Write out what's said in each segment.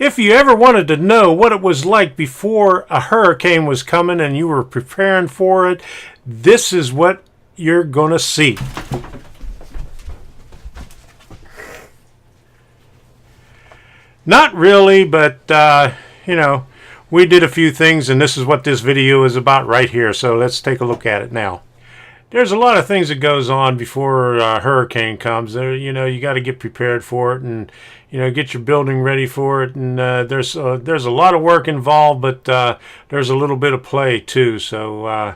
If you ever wanted to know what it was like before a hurricane was coming and you were preparing for it, this is what you're going to see. Not really, but, you know, we did a few things, and this is what this video is about right here. So let's take a look at it now. There's a lot of things that goes on before a hurricane comes. You know, you got to get prepared for it, and you know, get your building ready for it. And there's a lot of work involved, but there's a little bit of play too. So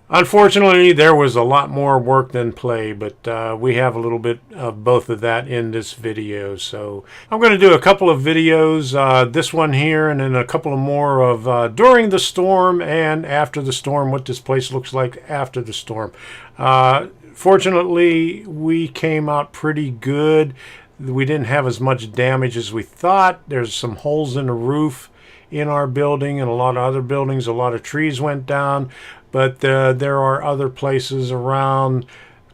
unfortunately, there was a lot more work than play, but we have a little bit of both of that in this video. So I'm going to do a couple of videos, this one here, and then a couple of more of during the storm and after the storm, what this place looks like after the storm. Fortunately, we came out pretty good. We didn't have as much damage as we thought. There's some holes in the roof in our building and a lot of other buildings. A lot of trees went down. But there are other places around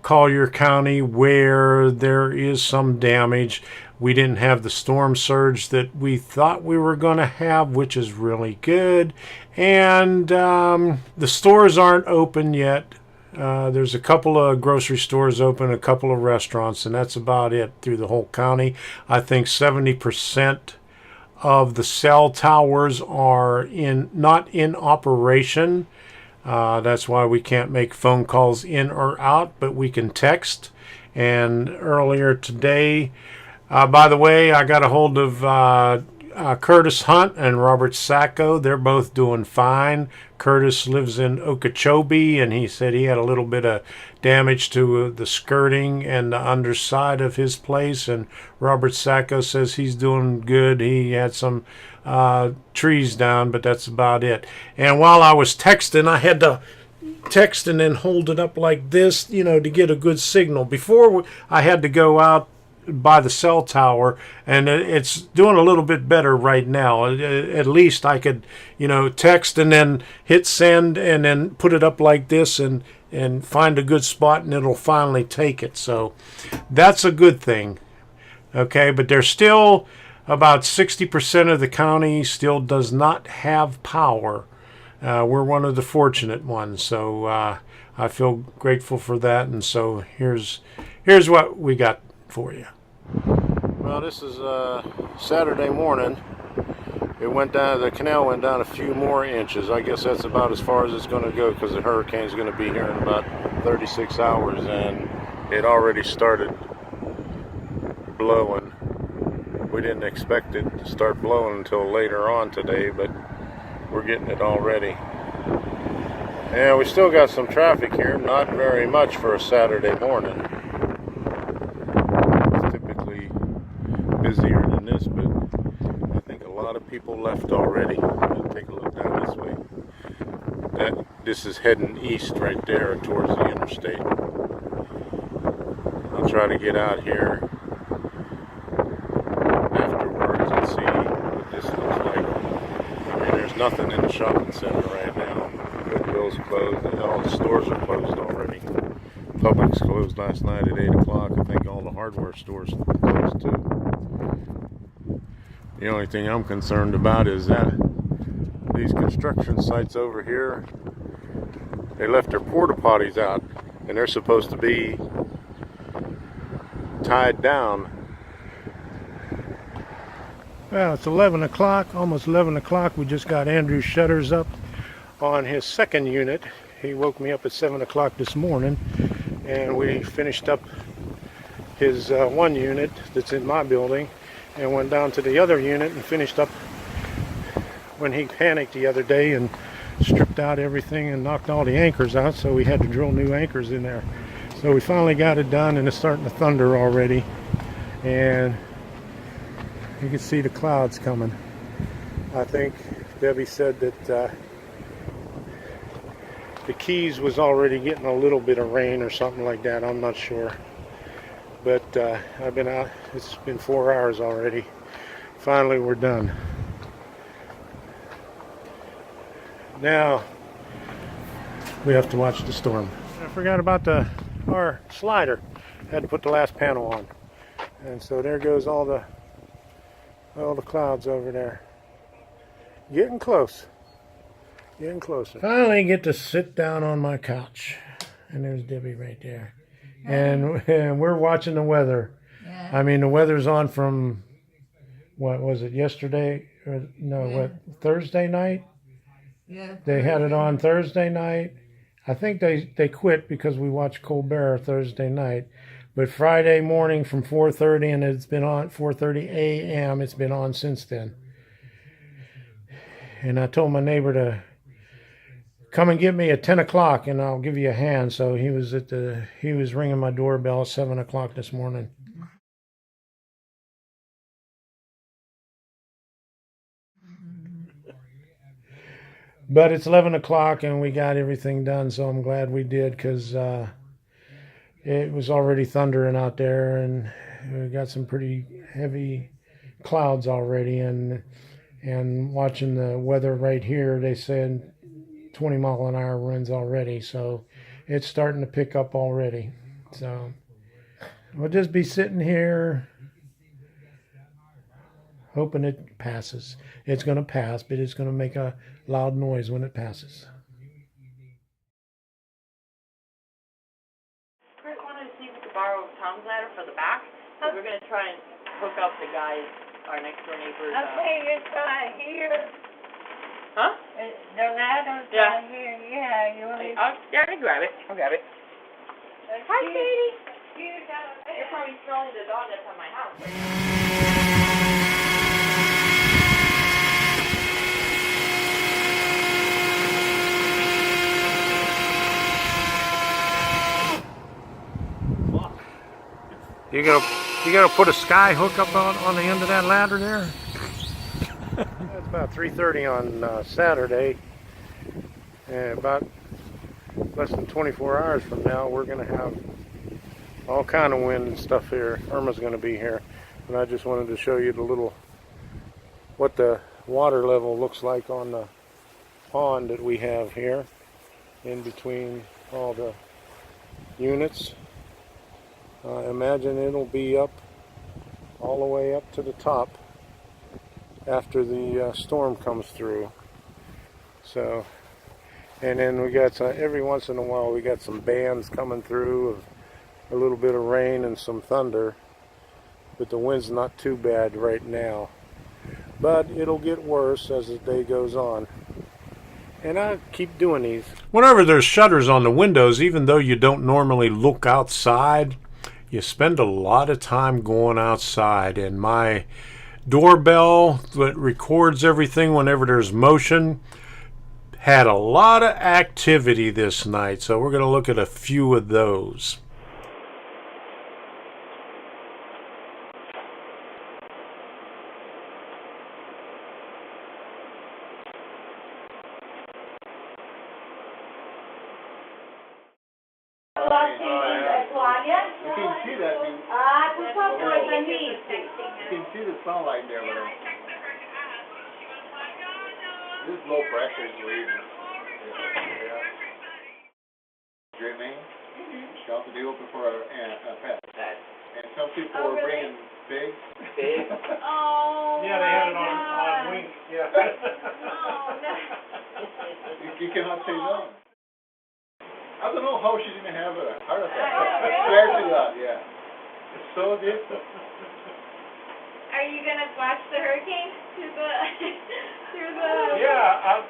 Collier County where there is some damage. We didn't have the storm surge that we thought we were going to have, which is really good. And the stores aren't open yet. There's a couple of grocery stores open, a couple of restaurants, and that's about it through the whole county. I think 70% of the cell towers are not in operation. That's why we can't make phone calls in or out, but we can text. And earlier today, by the way, I got a hold of Curtis Hunt and Robert Sacco. They're both doing fine. Curtis lives in Okeechobee, and he said he had a little bit of damage to the skirting and the underside of his place. And Robert Sacco says he's doing good. He had some trees down, but that's about it. And while I was texting, I had to text and then hold it up like this, you know, to get a good signal. Before, I had to go out by the cell tower, and it's doing a little bit better right now. At least I could, you know, text and then hit send and then put it up like this and find a good spot, and it'll finally take it. So that's a good thing. Okay, but there's still about 60% of the county still does not have power. We're one of the fortunate ones, so I feel grateful for that. And so here's what we got for you. Well, this is Saturday morning. It went down, the canal went down a few more inches. I guess that's about as far as it's going to go, because the hurricane's going to be here in about 36 hours, and it already started blowing. We didn't expect it to start blowing until later on today, but we're getting it already. And we still got some traffic here, not very much for a Saturday morning. It's typically busier than this, but I think a lot of people left already. We'll take a look down this way. This is heading east right there towards the interstate. I'll try to get out here afterwards and see what this looks like. I mean, there's nothing in the shopping center right now. Goodwill's closed, and all the stores are closed already. Publix closed last night at 8 o'clock. I think all the hardware stores closed too. The only thing I'm concerned about is that these construction sites over here, they left their porta potties out, and they're supposed to be tied down. Well, it's 11 o'clock, almost 11 o'clock. We just got Andrew's shutters up on his second unit. He woke me up at 7 o'clock this morning, and we finished up his one unit that's in my building, and went down to the other unit and finished up when he panicked the other day and stripped out everything and knocked all the anchors out, so we had to drill new anchors in there. So we finally got it done, and it's starting to thunder already, and you can see the clouds coming. I think Debbie said that the Keys was already getting a little bit of rain or something like that. I'm not sure. But I've been out, it's been 4 hours already. Finally, we're done. Now, we have to watch the storm. I forgot about our slider. Had to put the last panel on. And so there goes all the All the clouds over there. Getting close. Getting closer. Finally get to sit down on my couch. And there's Debbie right there. And we're watching the weather. Yeah. I mean, the weather's on from, what was it, yesterday? Or, no, yeah. What, Thursday night? Yeah. They had it on Thursday night. I think they quit because we watched Colbert Thursday night. But Friday morning from 4:30, and it's been on 4:30 a.m. It's been on since then. And I told my neighbor to come and get me at 10 o'clock, and I'll give you a hand. So he was ringing my doorbell at 7 o'clock this morning. But it's 11 o'clock, and we got everything done, so I'm glad we did, because it was already thundering out there, and we got some pretty heavy clouds already, and watching the weather right here, they said 20-mile-an-hour winds already, so it's starting to pick up already. So we'll just be sitting here hoping it passes. It's going to pass, but it's going to make a loud noise when it passes. Chris wanted to see if we could borrow Tom's ladder for the back. So we're going to try and hook up the guys, our next door neighbors. Okay, it's right here. Huh? The ladder's right here. Yeah, you want me? Yeah, I can grab it. I'll grab it. Hi, Katie. You're probably smelling the dog that's at my house. You gonna put a sky hook up on the end of that ladder there? It's about 3:30 on Saturday, and about less than 24 hours from now, we're gonna have all kind of wind and stuff here. Irma's gonna be here, and I just wanted to show you what the water level looks like on the pond that we have here, in between all the units. Imagine it'll be up all the way up to the top after the storm comes through. So, and then we got every once in a while we got some bands coming through of a little bit of rain and some thunder, but the wind's not too bad right now. But it'll get worse as the day goes on. And I keep doing these. Whenever there's shutters on the windows, even though you don't normally look outside, you spend a lot of time going outside. And my doorbell that records everything whenever there's motion had a lot of activity this night. So we're going to look at a few of those. This is low pressure, is reason. Dreaming. You have to be open for a pet. And some people are bringing big. Oh, yeah, they have it on wing. Yeah. Oh, no. You cannot say no. I don't know how she didn't have a heart attack. Swear to God, yeah. It's so different. Are you gonna watch the hurricane through the Yeah,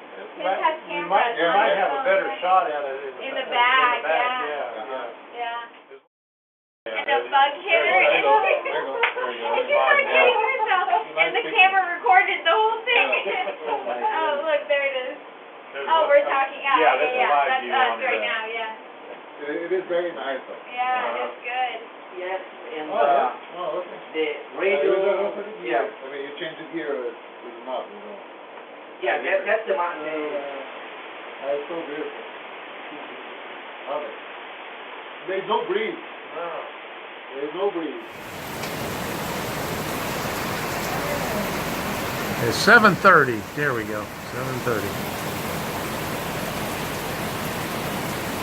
you might have a better shot at it in the back. Yeah. And a bug hitter. And she started hitting herself, and the camera recorded the whole thing. Oh, look, there it is. Oh, we're talking. Yeah. That's us right now. Yeah. It is very nice, though. Yeah, it's good. Yes, and okay. the radio. Yeah. I mean, you change it here with the mountain, you know. Yeah, that's the mountain. That's so beautiful. Love it. There's no breeze. No. There's no breeze. It's 7:30. There we go. 7:30.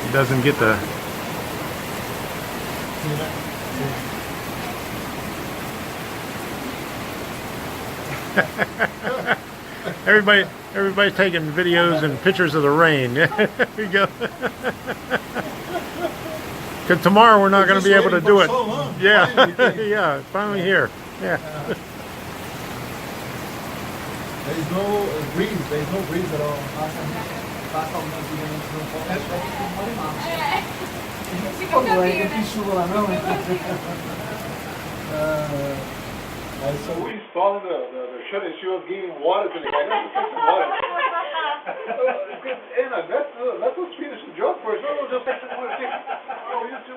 It doesn't get the. Everybody's taking videos and pictures of the rain. There you go. Because tomorrow we're not going to be able to do it. So long. Yeah, Finally. yeah, finally here. Yeah. There's no breeze. There's no breeze at all. So we installed the shed and she was giving water to the guy. That's some water. Anna, let us finish the job first. No, just finish the water. Oh, you just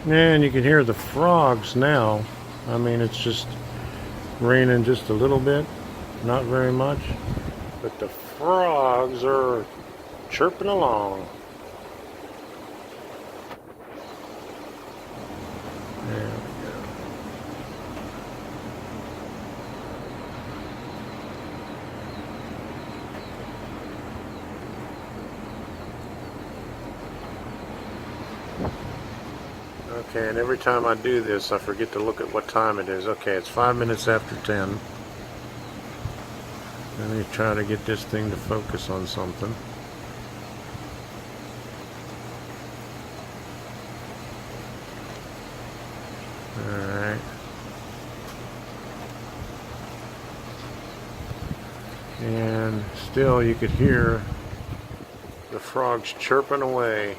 And you can hear the frogs now. I mean, it's just raining just a little bit, not very much, but the frogs are chirping along. There we go. Okay, and every time I do this, I forget to look at what time it is. Okay, it's 5 minutes after 10. Let me try to get this thing to focus on something. Alright. And still you could hear the frogs chirping away.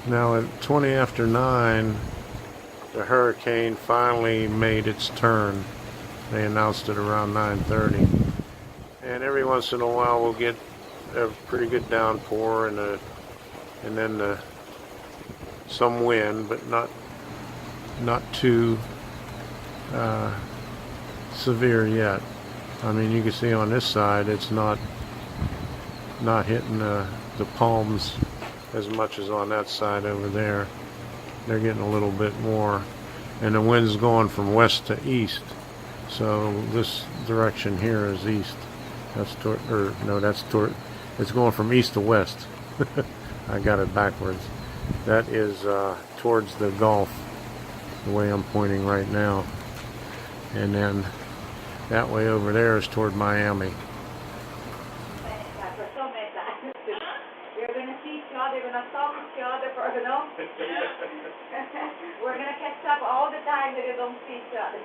Now at 20 after 9, the hurricane finally made its turn. They announced it around 9:30. And every once in a while we'll get a pretty good downpour and then some wind, but not too severe yet. I mean, you can see on this side it's not hitting the palms as much as on that side over there. They're getting a little bit more, and the wind's going from west to east, so this direction here is east. That's toward, or no, that's toward, it's going from east to west. I got it backwards. That is towards the Gulf, the way I'm pointing right now, and then that way over there is toward Miami. They're gonna talk to each other for, you know? We're gonna catch up all the time that you don't see each other.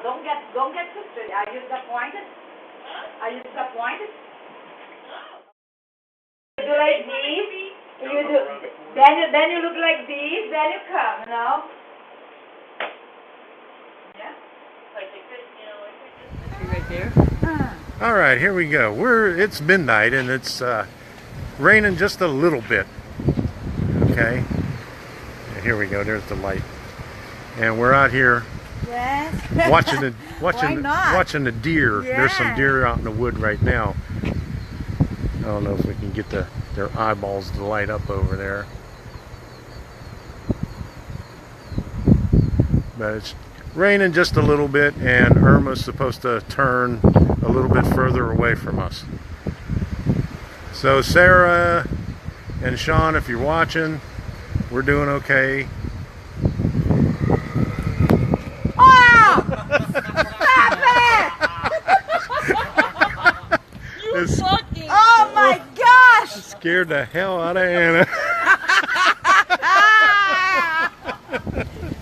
Don't get twisted. Are you disappointed? Are you disappointed? You do like this, you do, then you look like this, then you come, you know? Yeah? Like they could, you know, like right there. All right, here we go. It's midnight and it's raining just a little bit. Okay, and here we go. There's the light, and we're out here watching the deer. Yeah. There's some deer out in the wood right now. I don't know if we can get their eyeballs to light up over there, but it's raining just a little bit, and Irma's supposed to turn a little bit further away from us. So Sarah and Sean, if you're watching, we're doing okay. Oh! Stop it! You fucking... Oh my gosh! Scared the hell out of Anna.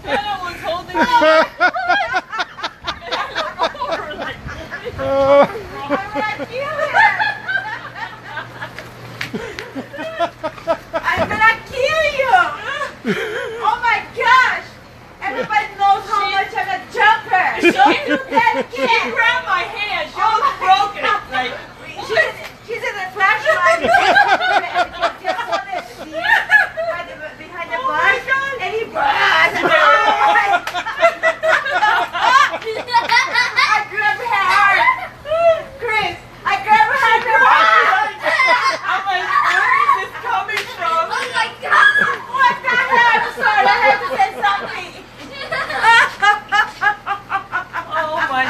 Anna was holding me. I'm gonna kill you! Oh my gosh! Everybody knows how much I'm a jumper! She grabbed my hand. She almost broke it. Like, she's in the flashlight. Just on it.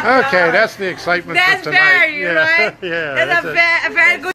Okay, that's the excitement That's for tonight. very, right? Yeah, That's a very good.